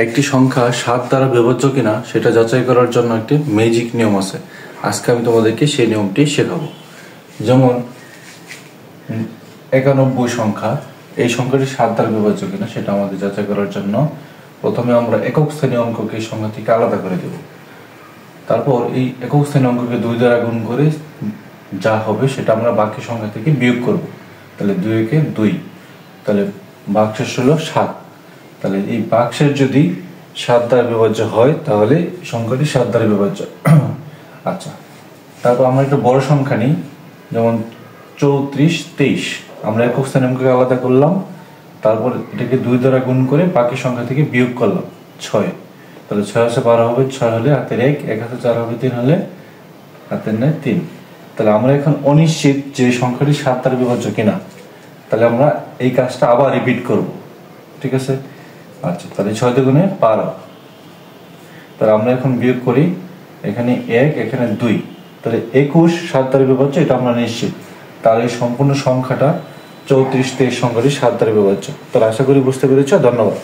একটি সংখ্যা 7 দ্বারা বিভাজ্য কিনা সেটা যাচাই করার জন্য একটি ম্যাজিক নিয়ম আছে। আজকে আমি তোমাদেরকে সেই নিয়মটি শেখাবো। যেমন 91 সংখ্যা, এই সংখ্যাটি 7 দ্বারা বিভাজ্য কিনা সেটা আমাদের যাচাই করার জন্য প্রথমে আমরা একক শ্রেণী অঙ্ককে এই সংখ্যা থেকে আলাদা করে দেব। তারপর এই একক শ্রেণী অঙ্ককে 2 দ্বারা গুণ করে যা হবে সেটা আমরা বাকি সংখ্যা থেকে বিয়োগ করব। তাহলে 2 একে 2, তাহলে ভাগশেষ হলো 7। তাহলে এই ভাগশেষ যদি 7 দ্বারা বিভাজ্য হয় তাহলে সংখ্যাটি 7 দ্বারা বিভাজ্য। আচ্ছা, তারপর আমরা একটা বড় সংখ্যা নিই, যেমন 34, 23। আমরা একক শ্রেণী অঙ্ককে আলাদা করলাম, তারপর এটাকে 2 দ্বারা গুণ করে বাকি সংখ্যা থেকে বিয়োগ করলাম 6। তাহলে 6 আছে 12 হবে, 6 হলে হাতের 1, 1 হাতে 4 হবে, 3 হলে হাতের 3। তাহলে আমরা এখন অনিশ্চিত যে সংখ্যাটি 7 দ্বারা বিভাজ্য কিনা, তাহলে আমরা এই কাজটা আবার রিপিট করব। ঠিক আছে? আচ্ছা, তাহলে 6 দুগুণে 12। তাহলে আমরা এখন বিয়োগ করি, এখানে 1, এখানে 2, তাহলে 21 7 দ্বারা বিভাজ্য, এটা আমরা নিশ্চিত। তাহলে এই সম্পূর্ণ সংখ্যাটা 34, 23 সংখ্যাটি 7 দ্বারা বিভাজ্য। তাহলে আশা করি বুঝতে পেরেছ। ধন্যবাদ।